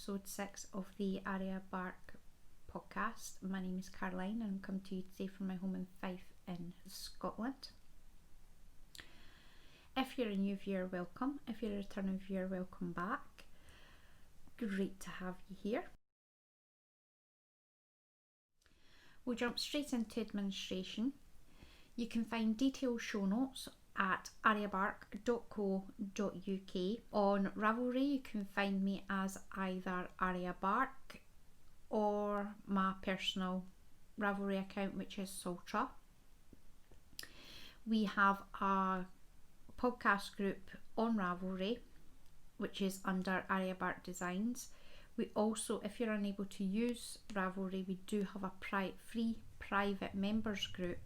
episode 6 of the Arya Bark Podcast. My name is Caroline and I'm coming to you today from my home in Fife in Scotland. If you're a new viewer, welcome. If you're a returning viewer, welcome back. Great to have you here. We'll jump straight into administration. You can find detailed show notes at aryabark.co.uk. On Ravelry you can find me as either Arya Bark or my personal Ravelry account, which is Sultra. We have a podcast group on Ravelry which is under Arya Bark Designs. We also, if you're unable to use Ravelry, we do have a free private members group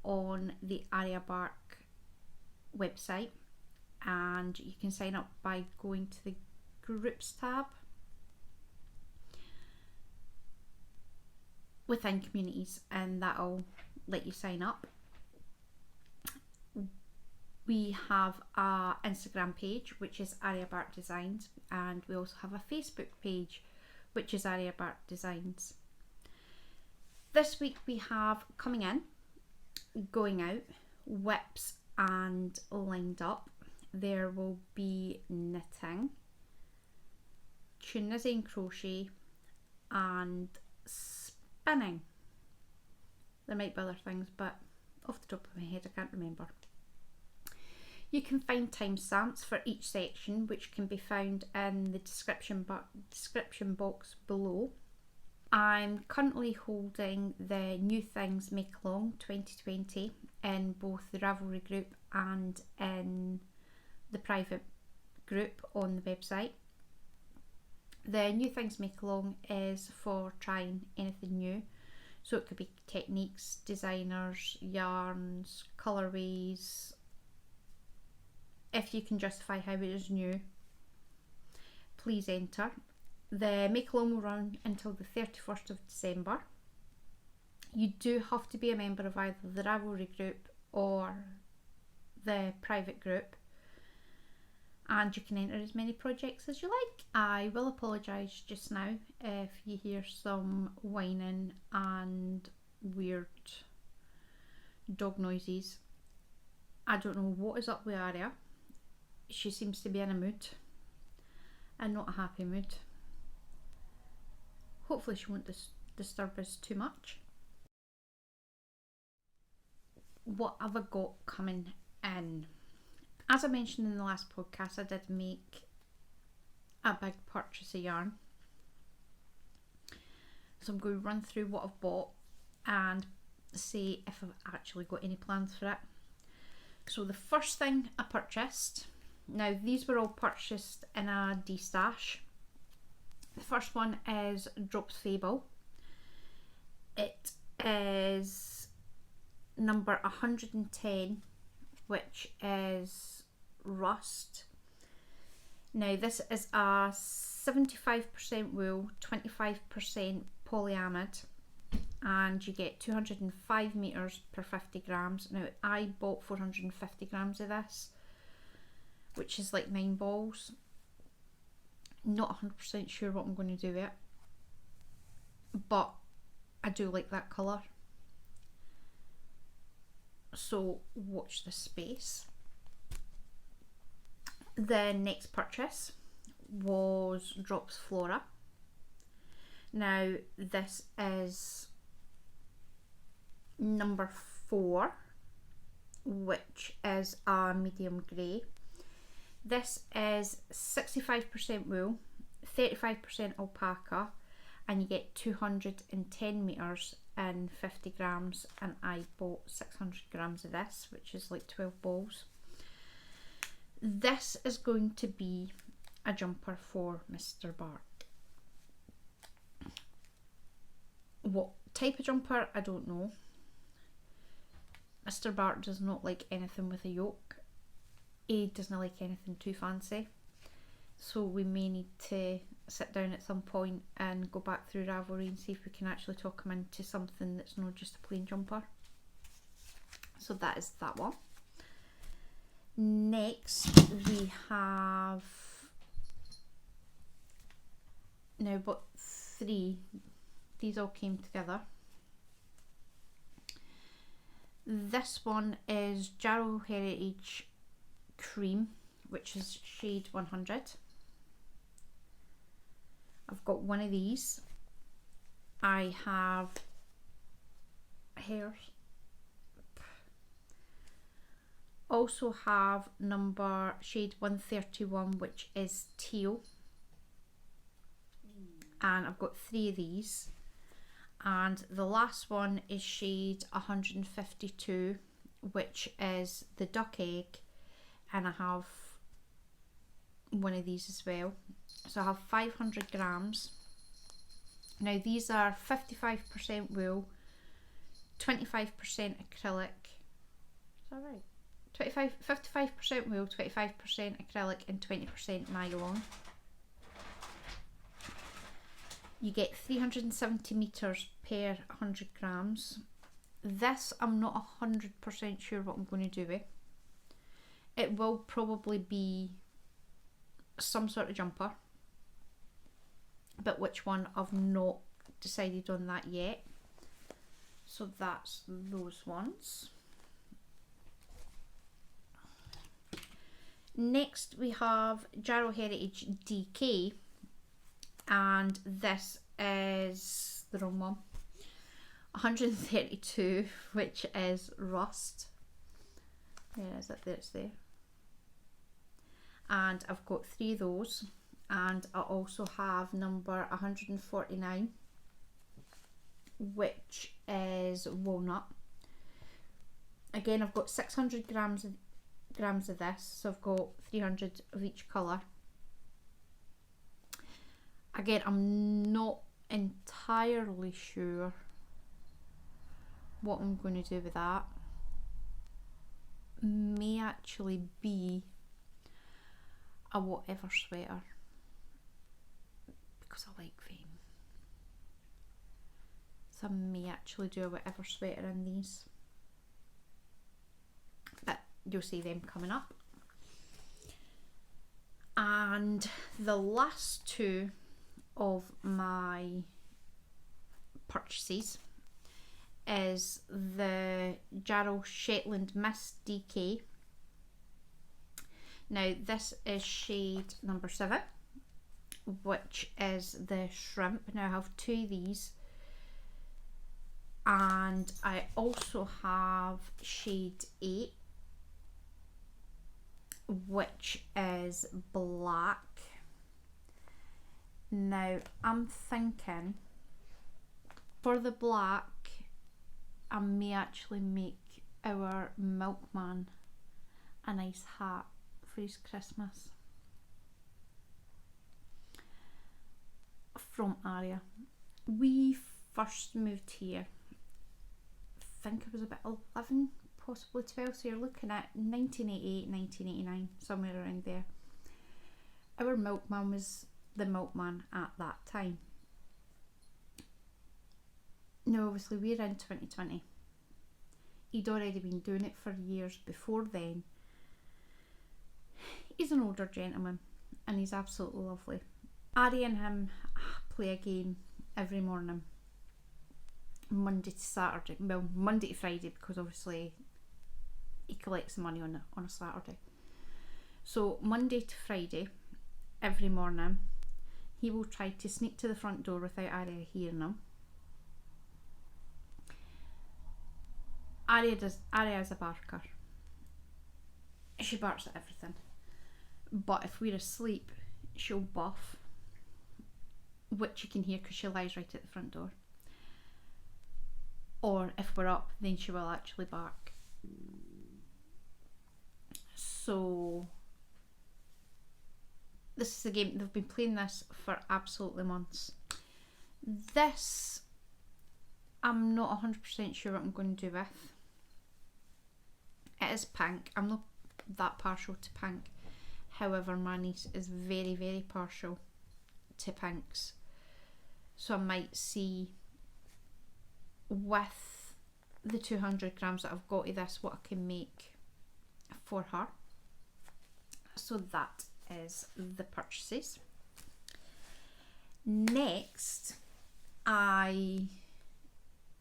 on the Arya Bark website, and you can sign up by going to the groups tab within communities, and that'll let you sign up. We have a Instagram page which is Arya Bark Designs, and we also have a Facebook page which is Arya Bark Designs. This week we have coming in, going out, whips and lined up. There will be knitting, Tunisian crochet and spinning. There might be other things, but off the top of my head I can't remember. You can find timestamps for each section, which can be found in the description box below. I'm currently holding the New Things Make Along 2020 in both the Ravelry group and in the private group on the website. The New Things Make Along is for trying anything new, so it could be techniques, designers, yarns, colourways. If you can justify how it is new, please enter. The Make Along will run until the 31st of December. You do have to be a member of either the Ravelry group or the private group, and you can enter as many projects as you like. I will apologise just now if you hear some whining and weird dog noises. I don't know what is up with Arya. She seems to be in a mood, and not a happy mood. Hopefully she won't disturb us too much. What have I got coming in? As I mentioned in the last podcast, I did make a big purchase of yarn. So I'm going to run through what I've bought and see if I've actually got any plans for it. So the first thing I purchased, now these were all purchased in a D-stash. The first one is Drops Fable. It is number 110, which is Rust. Now this is a 75% wool, 25% polyamide, and you get 205 meters per 50 grams. Now I bought 450 grams of this, which is like 9 balls. Not 100% sure what I'm going to do with it, but I do like that colour, so watch this space. The next purchase was Drops Flora. Now this is number 4, which is a medium grey. This is 65% wool, 35% alpaca, and you get 210 meters in 50 grams, and I bought 600 grams of this, which is like 12 balls. This is going to be a jumper for Mr. Bark. What type of jumper, I don't know. Mr. Bark does not like anything with a yoke. He doesn't like anything too fancy, so we may need to sit down at some point and go back through Ravelry and see if we can actually talk him into something that's not just a plain jumper. So that is that one. Next we have Now I bought 3. These all came together. This one is Jarrow Heritage Cream, which is shade 100. I've got one of these. I have hairs. Also have number shade 131, which is teal. And I've got 3 of these. And the last one is shade 152, which is the duck egg, and I have one of these as well. So I have 500 grams. Now these are 55% wool, 25% acrylic. Is that right? 55% wool, 25% acrylic, and 20% nylon. You get 370 meters per 100 grams. This I'm not 100% sure what I'm going to do with. It will probably be some sort of jumper, but which one I've not decided on that yet. So that's those ones. Next we have Jarrow Heritage DK, and this is the wrong one. 132, which is rust. Where is it? There, it's there. And I've got 3 of those, and I also have number 149, which is walnut. Again, I've got 600 grams of this, so I've got 300 of each colour. Again, I'm not entirely sure what I'm going to do with that. May actually be a whatever sweater, because I like them. So I may actually do a whatever sweater in these, but you'll see them coming up. And the last 2 of my purchases is the Jarrow Shetland Mist DK. Now this is shade number 7, which is the shrimp. Now I have 2 of these, and I also have shade 8, which is black. Now I'm thinking for the black I may actually make our milkman a nice hat for his Christmas from Arya. We first moved here, I think it was about 11, possibly 12, so you're looking at 1988, 1989, somewhere around there. Our milkman was the milkman at that time. Now obviously we're in 2020. He'd already been doing it for years before then. He's an older gentleman and he's absolutely lovely. Arya and him play a game every morning, Monday to Saturday. Well, Monday to Friday, because obviously he collects the money on a Saturday. So Monday to Friday, every morning, he will try to sneak to the front door without Arya hearing him. Arya is a barker. She barks at everything. But if we're asleep, she'll buff, which you can hear because she lies right at the front door. Or if we're up, then she will actually bark. So this is a game, they've been playing this for absolutely months. This, I'm not 100% sure what I'm going to do with. It is pink. I'm not that partial to pink. However, my niece is very, very partial to pinks. So I might see with the 200 grams that I've got of this what I can make for her. So that is the purchases. Next, I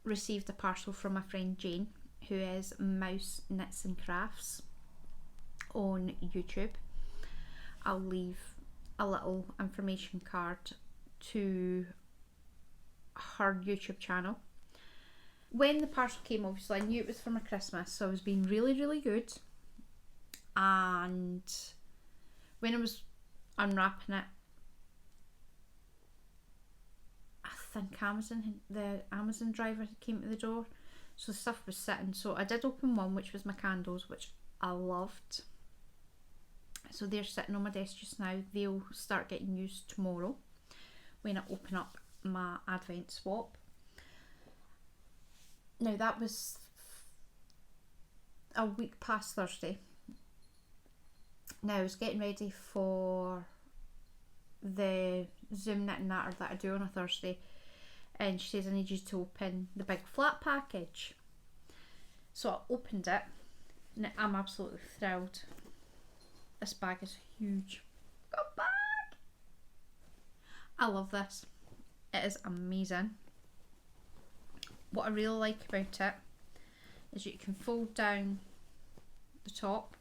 received a parcel from my friend Jane, who is Mouse Knits and Crafts on YouTube. I'll leave a little information card to her YouTube channel. When the parcel came, obviously I knew it was for my Christmas, so I was being really good. And when I was unwrapping it, I think the Amazon driver came to the door, so the stuff was sitting. So I did open one, which was my candles, which I loved. So they're sitting on my desk just now. They'll start getting used tomorrow when I open up my Advent swap. Now that was a week past Thursday. Now I was getting ready for the Zoom knit and natter that I do on a Thursday, and she says I need you to open the big flat package. So I opened it and I'm absolutely thrilled. This bag is huge. Got a bag! I love this. It is amazing. What I really like about it is you can fold down the top,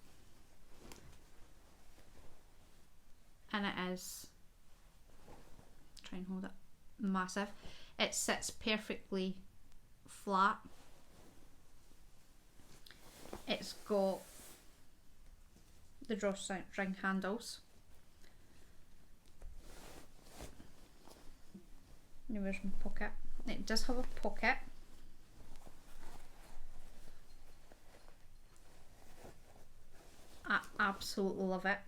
and it is, try and hold it, massive. It sits perfectly flat. It's got the drawstring handles. Now where's my pocket? It does have a pocket. I absolutely love it.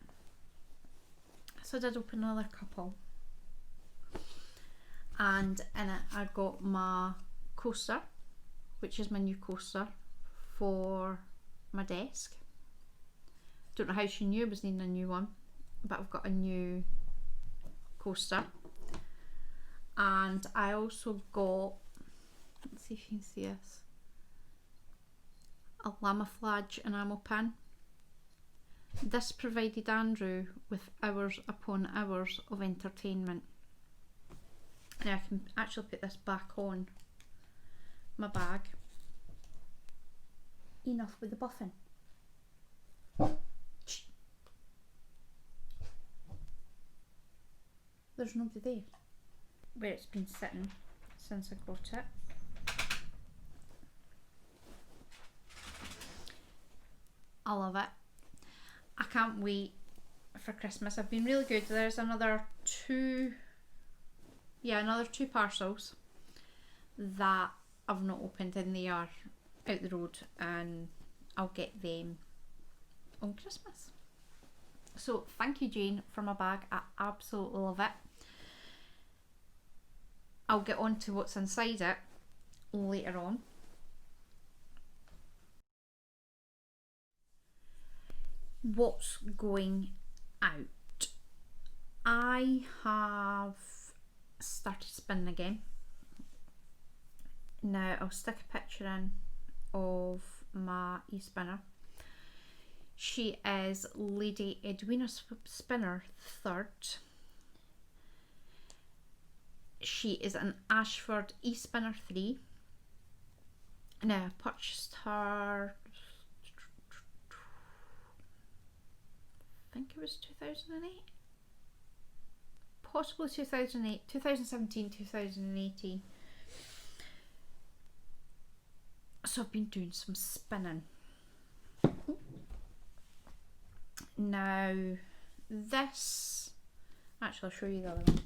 So I did open another couple, and in it I got my coaster, which is my new coaster for my desk. Don't know how she knew I was needing a new one, but I've got a new coaster. And I also got, let's see if you can see this, a Lamaflage enamel pin. This provided Andrew with hours upon hours of entertainment. Now I can actually put this back on my bag. Enough with the buffing. There's nobody there. Where it's been sitting since I got it. I love it. I can't wait for Christmas. I've been really good. There's another two parcels that I've not opened, and they are out the road, and I'll get them on Christmas. So thank you, Jane, for my bag. I absolutely love it. I'll get on to what's inside it later on. What's going out? I have started spinning again. Now I'll stick a picture in of my e-spinner. She is Lady Edwina Spinner III. She is an Ashford e-spinner 3. Now I purchased her, I think it was 2008, possibly 2008, 2017, 2018. So I've been doing some spinning. Now this, actually I'll show you the other one.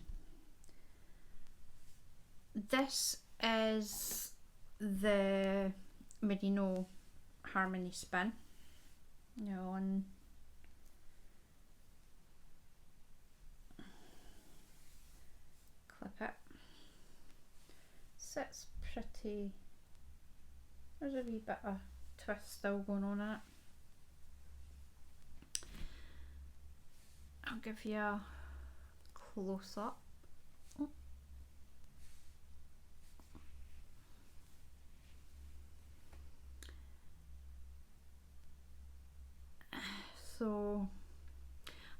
This is the Merino Harmony spin. Now on clip it. Sits pretty. There's a wee bit of twist still going on in it. I'll give you a close up. So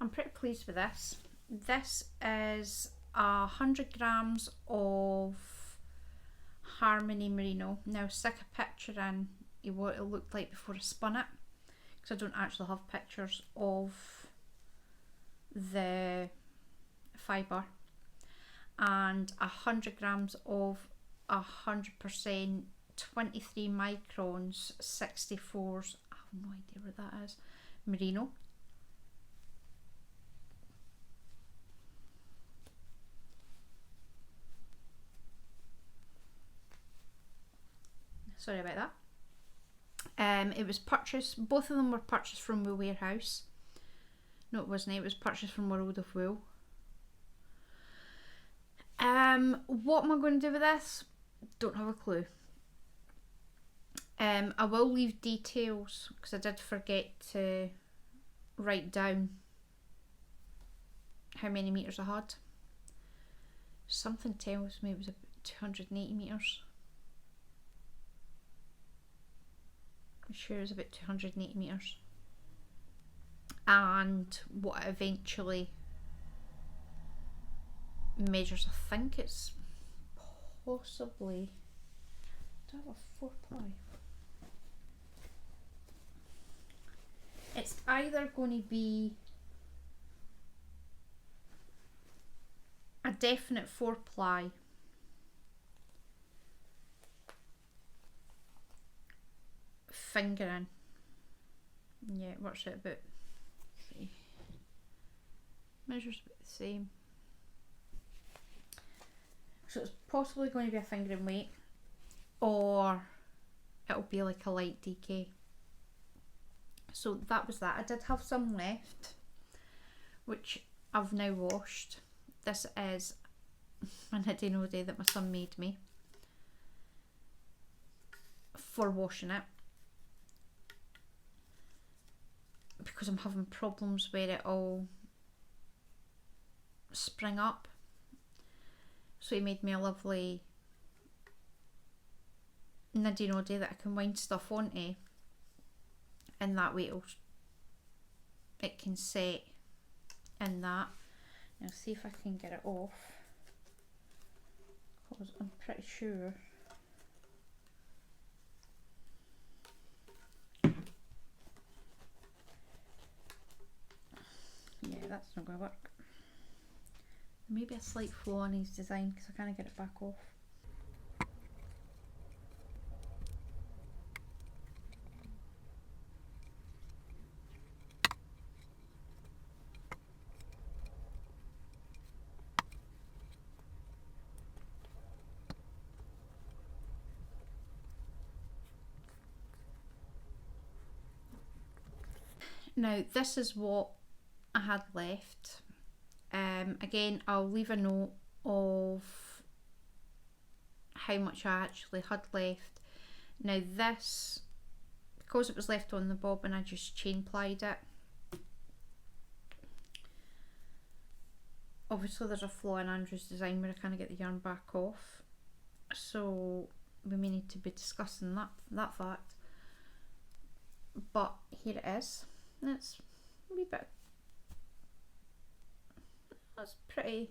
I'm pretty pleased with this. This is 100 grams of Harmony Merino. Now stick a picture in what it looked like before I spun it, because I don't actually have pictures of the fibre. And 100 grams of 100% 23 microns 64s, I have no idea what that is, merino. Sorry about that. It was purchased, both of them were purchased from the warehouse. No, it wasn't. It was purchased from World of Wool. What am I going to do with this? Don't have a clue. I will leave details because I did forget to write down how many meters I had. Something tells me it was about 280 meters. I'm sure it was about 280 meters. And what it eventually measures, I think it's possibly, do I have a 4-ply? It's either going to be a definite 4-ply fingering. Yeah, it works out about, see, measures about the same. So it's possibly going to be a fingering weight, or it'll be like a light DK. So that was that. I did have some left, which I've now washed. This is a niddy day that my son made me for washing it, because I'm having problems where it all spring up. So he made me a lovely niddy that I can wind stuff onto, and that way it can set in that. Now see if I can get it off, because I'm pretty sure yeah, that's not going to work. Maybe a slight flaw in his design because I can't get it back off. Now this is what I had left. Again, I'll leave a note of how much I actually had left. Now this, because it was left on the bobbin, I just chain plied it. Obviously there's a flaw in Andrew's design where I can't get the yarn back off, so we may need to be discussing that fact. But here it is. It's a wee bit, that's pretty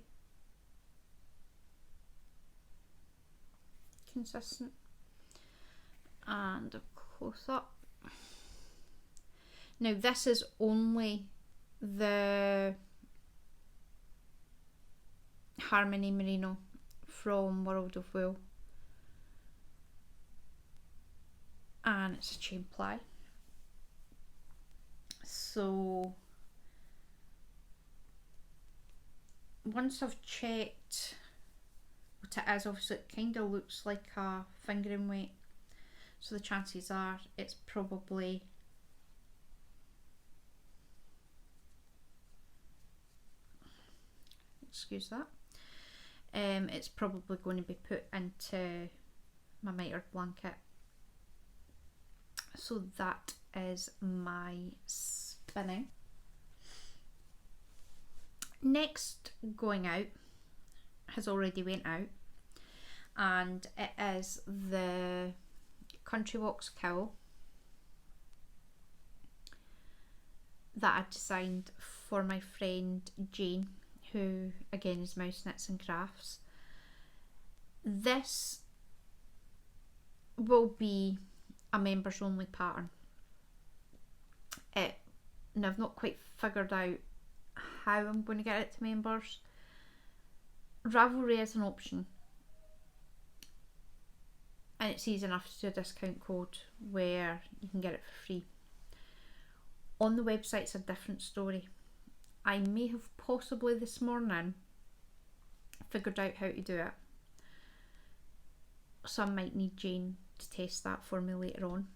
consistent. And a close up. Now this is only the Harmony Merino from World of Wool, and it's a chain ply. So once I've checked what it is, obviously it kind of looks like a fingering weight, so the chances are it's probably excuse that, it's probably going to be put into my mitered blanket. So that is my spinning. Next going out has already went out, and it is the Country Walks cowl that I designed for my friend Jane, who again is Mouse Knits and Crafts. This will be a members only pattern. And I've not quite figured out how I'm going to get it to members. Ravelry is an option, and it's easy enough to do a discount code where you can get it for free. On the website it's a different story. I may have possibly this morning figured out how to do it, so I might need Jane to test that for me later on.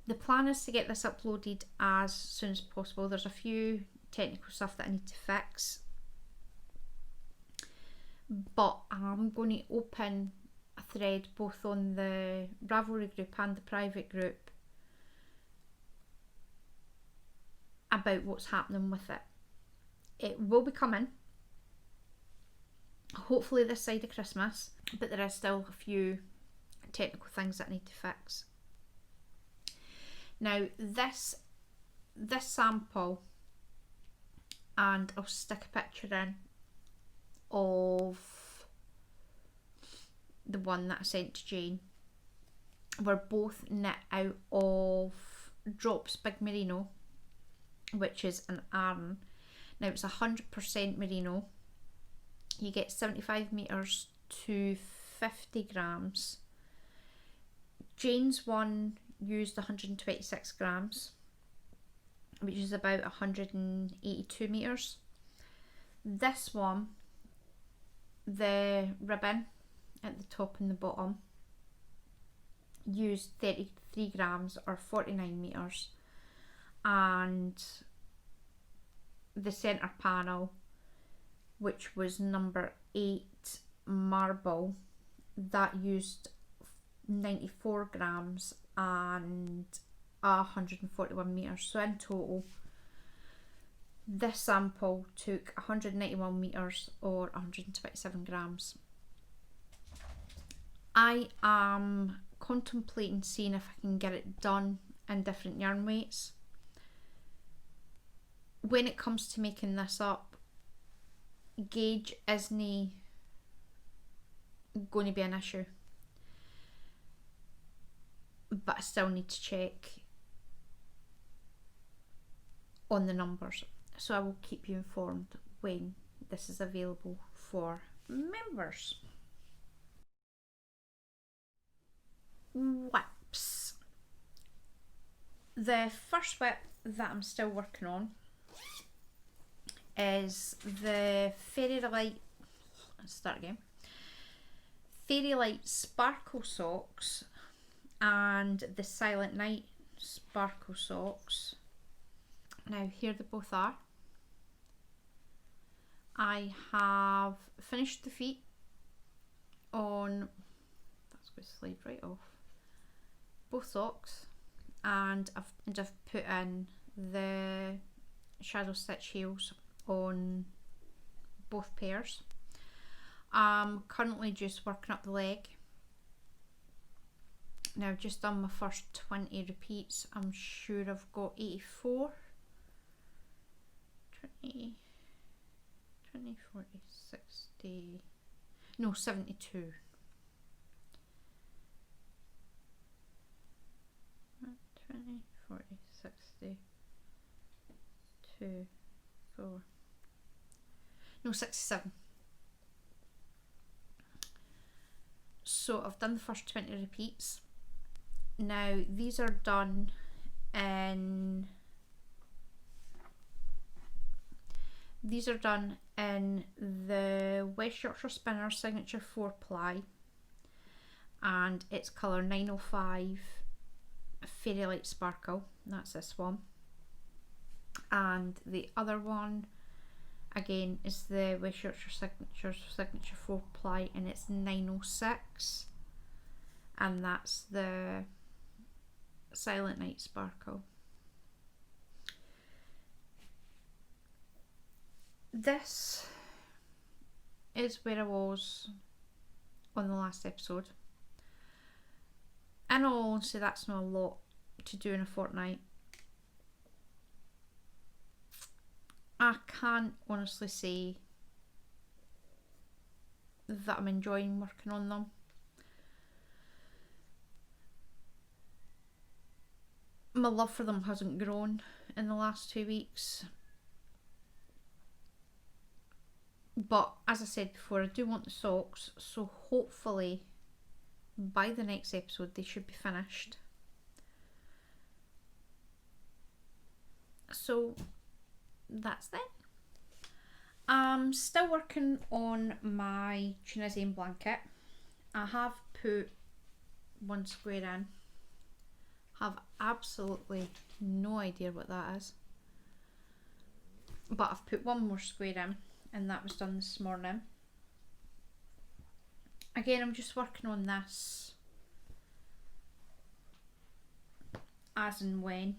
The plan is to get this uploaded as soon as possible. There's a few technical stuff that I need to fix, but I'm going to open a thread both on the Ravelry group and the private group about what's happening with it. It will be coming, hopefully this side of Christmas, but there is still a few technical things that I need to fix. Now this sample, and I'll stick a picture in of the one that I sent to Jane, were both knit out of Drops Big Merino, which is an Aran. Now it's 100% merino. You get 75 meters to 50 grams. Jane's one used 126 grams, which is about 182 meters. This one, the ribbon at the top and the bottom, used 33 grams or 49 meters, and the centre panel, which was number 8 marble, that used 94 grams and 141 meters. So in total, this sample took 191 meters or 127 grams. I am contemplating seeing if I can get it done in different yarn weights. When it comes to making this up, gauge isn't going to be an issue, but I still need to check on the numbers, so I will keep you informed when this is available for members. Whips. The first whip that I'm still working on is the Fairy Light Sparkle Socks and the Silent Night Sparkle Socks. Now here they both are. I have finished the feet on, that's going to slide right off, both socks, and I've put in the shadow stitch heels on both pairs. I'm currently just working up the leg. Now I've just done my first 20 repeats. I'm sure I've got 84. 20, 40, 60, no, 72. 20, 40, 60, 2, 4, no, 67. So I've done the first 20 repeats. Now these are done in the West Yorkshire Spinner Signature 4 ply, and it's colour 905 Fairy Light Sparkle. That's this one. And the other one again is the West Yorkshire Signature 4 ply, and it's 906, and that's the Silent Night Sparkle. This is where I was on the last episode. In all honesty, that's not a lot to do in a fortnight. I can't honestly say that I'm enjoying working on them. My love for them hasn't grown in the last 2 weeks. But as I said before, I do want the socks, so hopefully by the next episode they should be finished. So that's that. I'm still working on my Tunisian blanket. I have put 1 square in. Have absolutely no idea what that is. But I've put 1 more square in, and that was done this morning. Again, I'm just working on this as and when.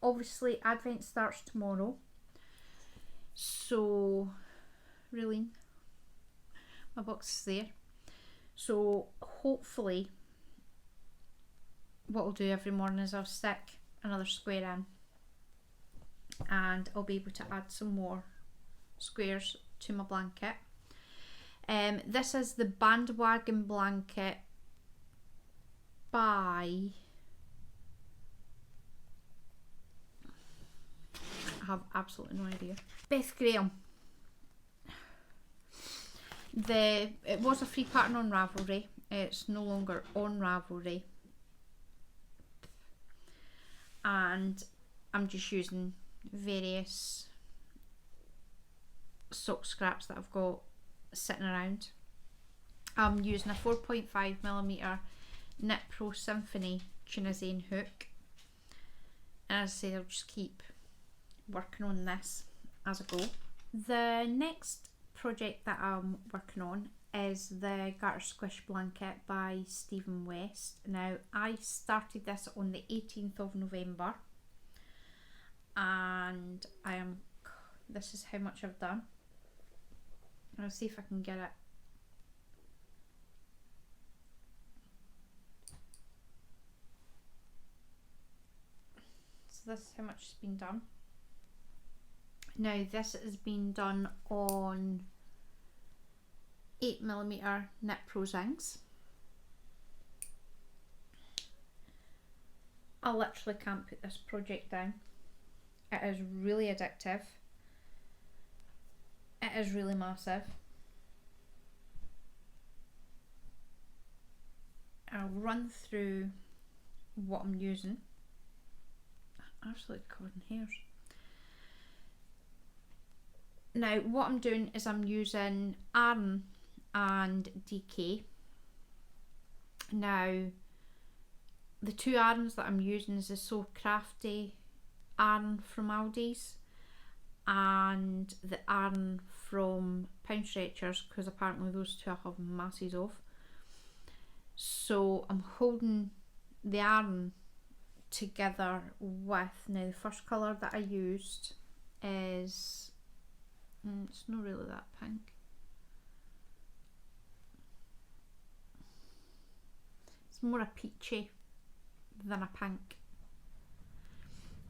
Obviously Advent starts tomorrow, so really my box is there, so hopefully what I'll do every morning is I'll stick another square in, and I'll be able to add some more squares to my blanket. This is the bandwagon blanket by, I have absolutely no idea, Beth Graham. It was a free pattern on Ravelry. It's no longer on Ravelry, and I'm just using various sock scraps that I've got sitting around. I'm using a 4.5mm Knit Pro Symphony Tunisian hook, and as I say, I'll just keep working on this as I go. The next project that I'm working on is the Garter Squish blanket by Stephen West. Now, I started this on the 18th of November, and this is how much I've done. I'll see if I can get it. So this is how much has been done. Now this has been done on 8mm Knit Pro Zings. I literally can't put this project down. It is really addictive. It is really massive. I'll run through what I'm using. I'm absolutely covered in hairs. Now what I'm doing is I'm using Arn and DK. Now the 2 Arns that I'm using is the So Crafty Arn from Aldi's and the Arn from Pound Stretchers, because apparently those 2 I have masses of. So I'm holding the Arn together with, now the first colour that I used is, it's not really that pink. It's more a peachy than a pink.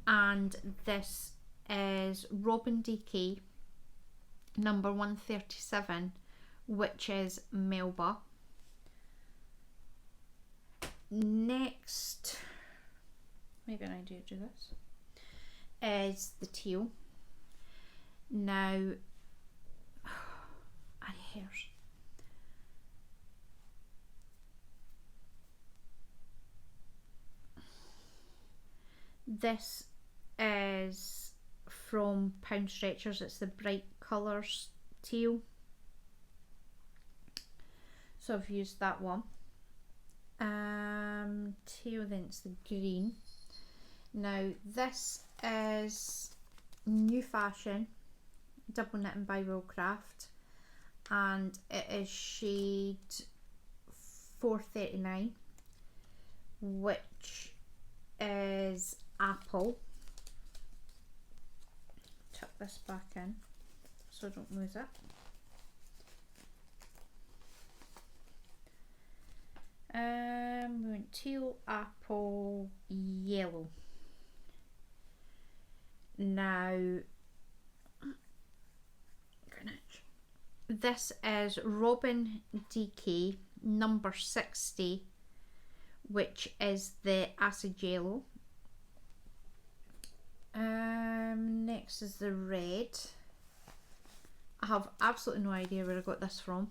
And this is Robin DK number 137, which is Melba. Next, maybe an idea to do this, is the teal. Now, hairs. This is from Pound Stretchers. It's the Bright Colours teal. So I've used that one. Teal, then it's the green. Now this is New Fashion double knitting by Willcraft, and it is shade 439, which is apple. Tuck this back in so I don't lose it. We went teal, apple, yellow. Now, this is Robin DK number 60, which is the acid yellow. Next is the red. I have absolutely no idea where I got this from,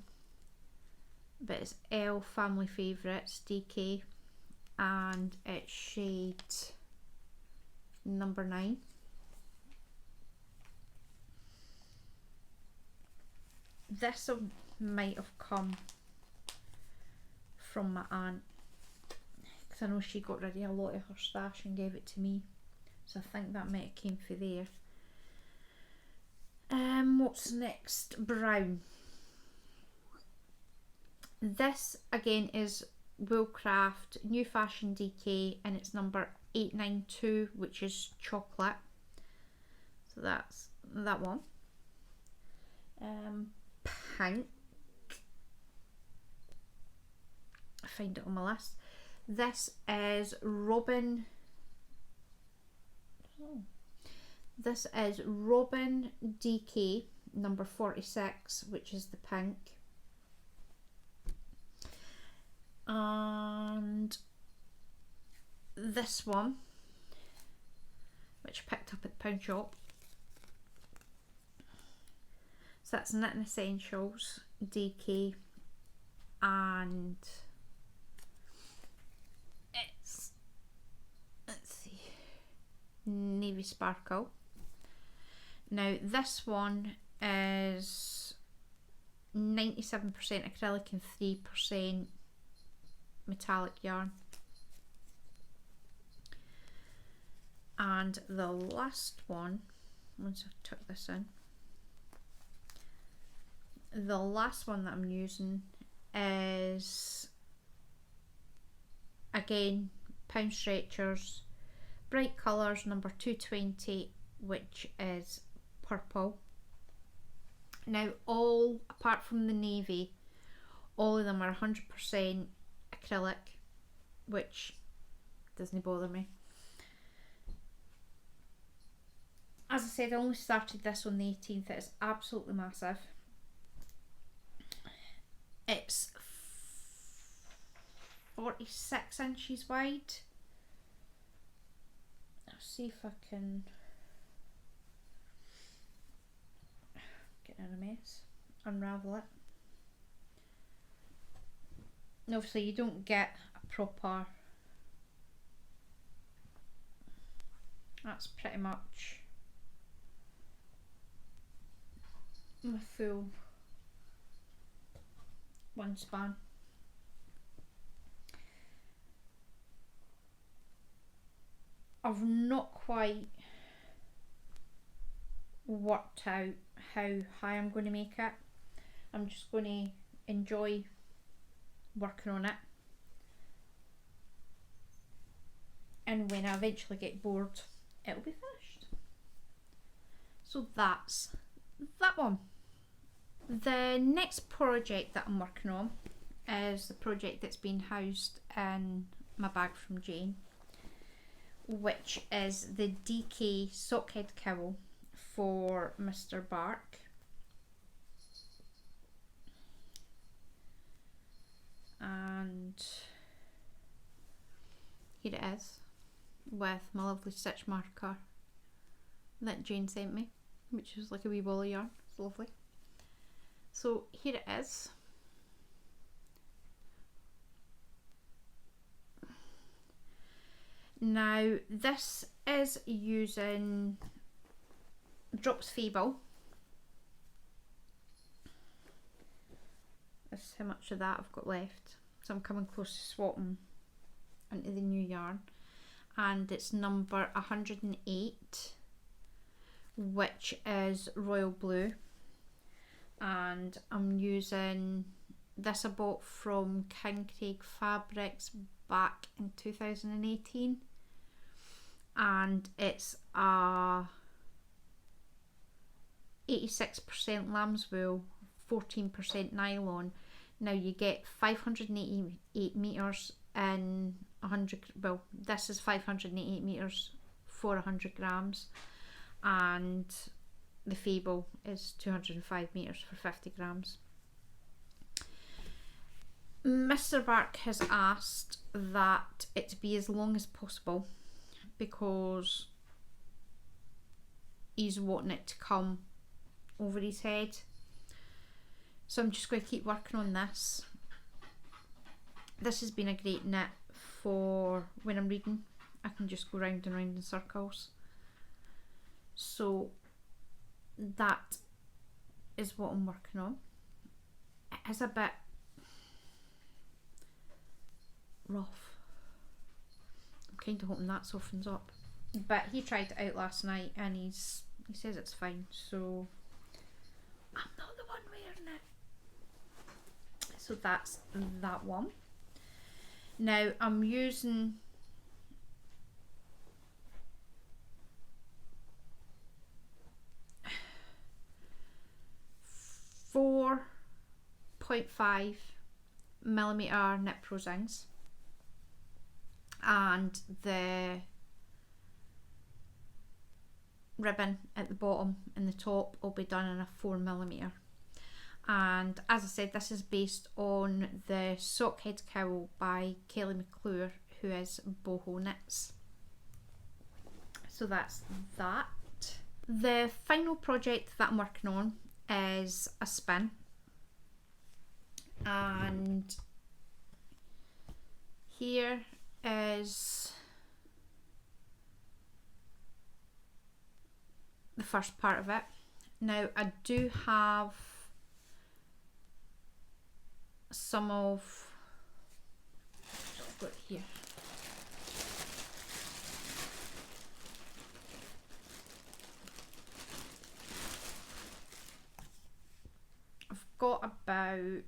but it's L Family Favourites DK, and it's shade number 9. This might have come from my aunt, because I know she got rid of a lot of her stash and gave it to me, so I think that might have came from there. What's next? Brown. This again is Woolcraft New Fashion DK, and it's number 892, which is chocolate. So that's that one. Pink. I find it on my list. This is Robin. This is Robin DK number 46, which is the pink. And this one, which I picked up at the pound shop. So that's Knitting Essentials DK, and it's, let's see, Navy Sparkle. Now this one is 97% acrylic and 3% metallic yarn. And the last one, once I tuck this in, the last one that I'm using is again pound stretchers, bright colours, number 220, which is purple. Now all, apart from the navy, all of them are 100% acrylic, which doesn't bother me. As I said, I only started this on the 18th. It is absolutely massive. It's 46 inches wide. I'll see if I can get in a mess, unravel it. And obviously you don't get a proper, that's pretty much my full one span. I've not quite worked out how high I'm going to make it. I'm just going to enjoy working on it, and when I eventually get bored, it'll be finished. So that's that one. The next project that I'm working on is the project that's been housed in my bag from Jane, which is the DK Sockhead Cowl for Mr. Bark. And here it is, with my lovely stitch marker that Jane sent me, which is like a wee ball of yarn. It's lovely. So here it is. Now this is using Drops Fibre. This is how much of that I've got left. So I'm coming close to swapping into the new yarn. And it's number 108, which is Royal Blue. And I'm using this, I bought from King Craig Fabrics back in 2018, and it's a 86% lamb's wool, 14% nylon. Now you get 588 meters in 100, well this is 588 meters for 100 grams, and the Fable is 205 meters for 50 grams. Mr. Bark has asked that it be as long as possible because he's wanting it to come over his head. So I'm just going to keep working on this. This has been a great knit for when I'm reading. I can just go round and round in circles. So that is what I'm working on. It is a bit rough. I'm kind of hoping that softens up. But he tried it out last night and he says it's fine. So I'm not the one wearing it. So that's that one. Now I'm using .5 millimeter knit prosings, and the ribbon at the bottom and the top will be done in a 4 millimeter. And as I said, this is based on the Sockhead Cowl by Kelly McClure, who is Boho Knits. So that's that. The final project that I'm working on is a spin, and here is the first part of it. Now I do have some of, I've got it here. I've got about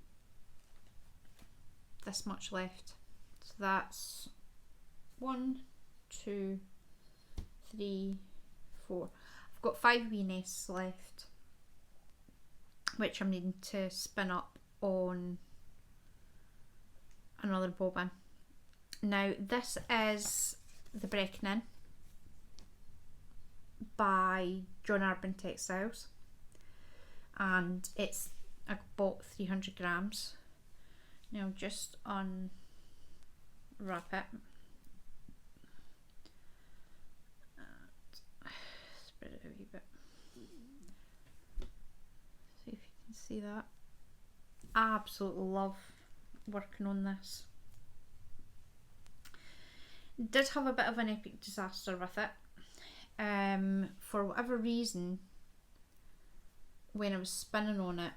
this much left. So that's 1, 2, 3, 4. I've got 5 wee nests left, which I'm needing to spin up on another bobbin. Now this is the Breckenin by John Arbon Textiles, and I bought 300 grams. Now just unwrap it and spread it a wee bit. See if you can see that. I absolutely love working on this. Did have a bit of an epic disaster with it. For whatever reason, when I was spinning on it,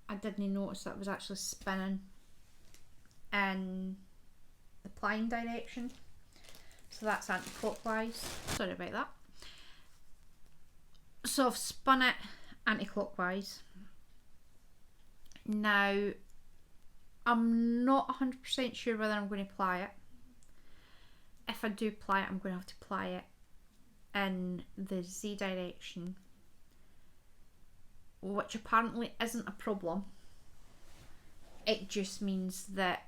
I didn't notice that it was actually spinning in the plying direction. So that's anti-clockwise. Sorry about that. So I've spun it anti-clockwise. Now I'm not 100% sure whether I'm going to ply it. If I do ply it, I'm going to have to ply it in the Z direction, which apparently isn't a problem. It just means that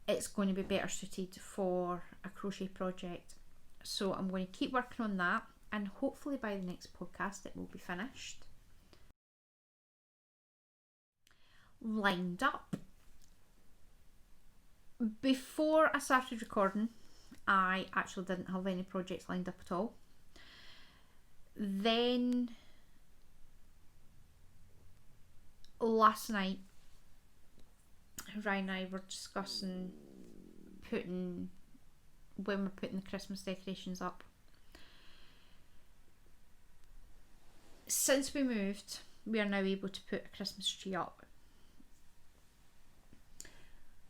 it's going to be better suited for a crochet project. So I'm going to keep working on that, and hopefully by the next podcast it will be finished. Lined up. Before I started recording, I actually didn't have any projects lined up at all. Then last night, Ryan and I were discussing when we're putting the Christmas decorations up. Since we moved, we are now able to put a Christmas tree up.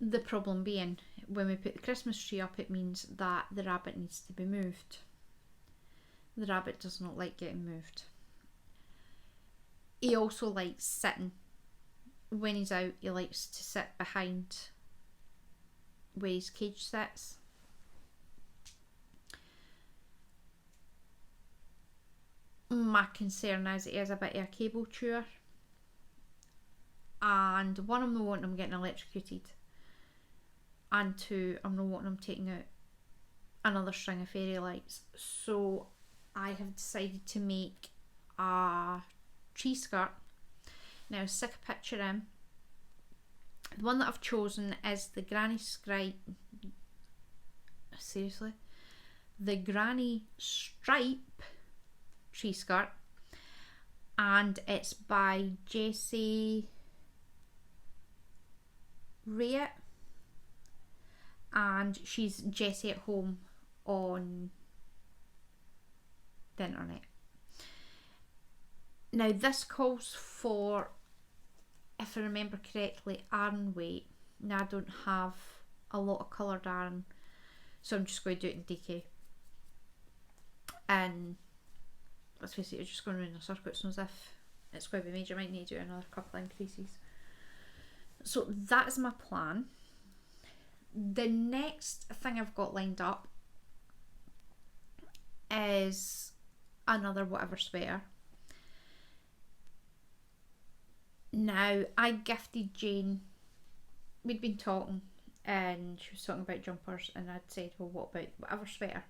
The problem being, when we put the Christmas tree up, it means that the rabbit needs to be moved. The rabbit does not like getting moved. He also likes sitting. When he's out, he likes to sit behind where his cage sits. My concern is he is a bit of a cable chewer, and one, I'm not wanting him getting electrocuted, and 2, I'm not wanting him taking out another string of fairy lights. So I have decided to make a tree skirt. Now stick a picture in The one that I've chosen is the Granny Stripe. Seriously? The Granny Stripe tree skirt, and it's by Jessie Rayett, and she's Jessie at Home on the internet. Now this calls for, if I remember correctly, Aran weight. Now I don't have a lot of coloured Aran, so I'm just going to do it in DK. And let's face it, it's just going around in a circle. It's not as if it's going to be major. I might need to do another couple of increases. So that is my plan. The next thing I've got lined up is another whatever sweater. Now, I gifted Jane, we'd been talking, and she was talking about jumpers, and I'd said, well, what about whatever sweater?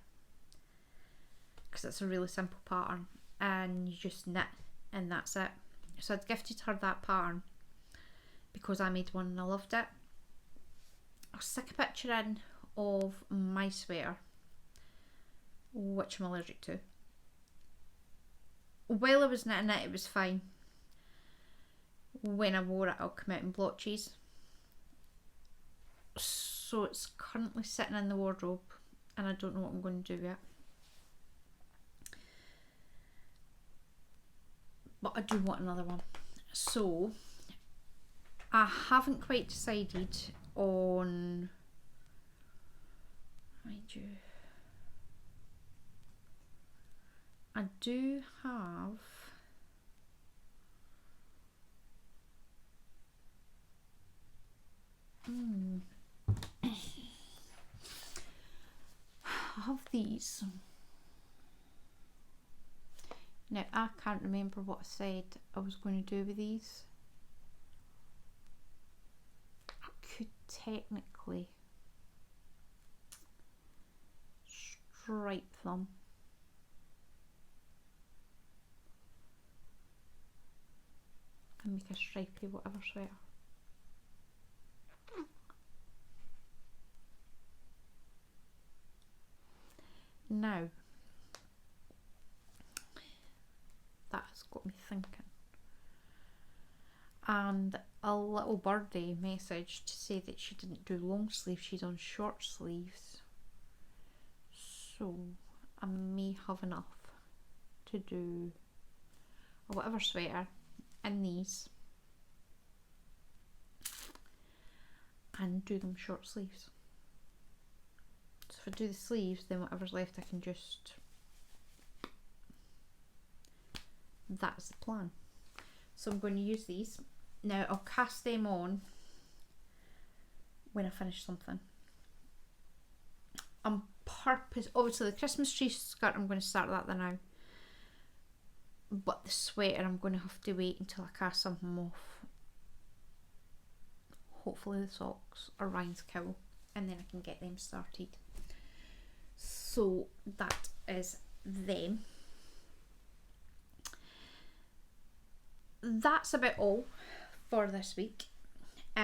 Because it's a really simple pattern, and you just knit, and that's it. So I'd gifted her that pattern, because I made one and I loved it. I'll stick a picture in of my sweater, which I'm allergic to. While I was knitting it, it was fine. When I wore it, it'll come out in blotches. So it's currently sitting in the wardrobe, and I don't know what I'm going to do with it. But I do want another one. So I haven't quite decided on, mind you, I do have I have these. Now I can't remember what I said I was going to do with these. I could technically stripe them. And make a stripy whatever sweater. Now, that has got me thinking. And a little birdie messaged to say that she didn't do long sleeves, she's on short sleeves. So I may have enough to do a whatever sweater in these and do them short sleeves. So if I do the sleeves, then whatever's left I can just, that's the plan. So I'm going to use these. Now I'll cast them on when I finish something. On purpose, obviously the Christmas tree skirt, I'm going to start that now. But the sweater, I'm going to have to wait until I cast something off. Hopefully the socks or Ryan's cowl, and then I can get them started. So that is them. That's about all for this week. Is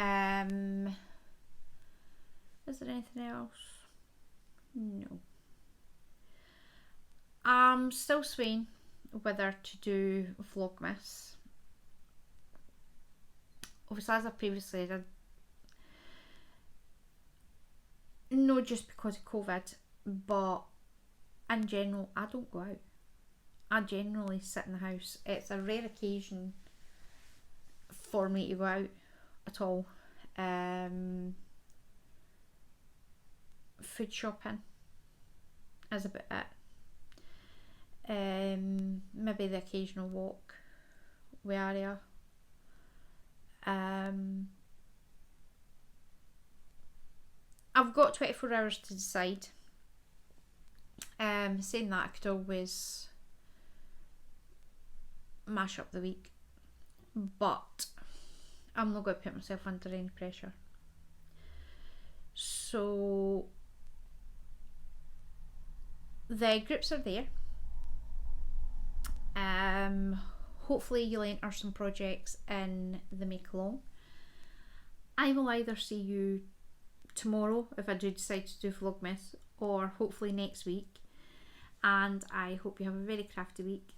there anything else? No. I'm still swaying whether to do Vlogmas. Obviously, as I previously said, no, just because of COVID, but in general, I don't go out. I generally sit in the house. It's a rare occasion for me to go out at all. Food shopping is about it. Maybe the occasional walk with Arya. I've got 24 hours to decide. Saying that, I could always mash up the week, but I'm not going to put myself under any pressure. So the groups are there. Hopefully you'll enter some projects in the make along, I will either see you tomorrow if I do decide to do Vlogmas, or hopefully next week. And I hope you have a very crafty week.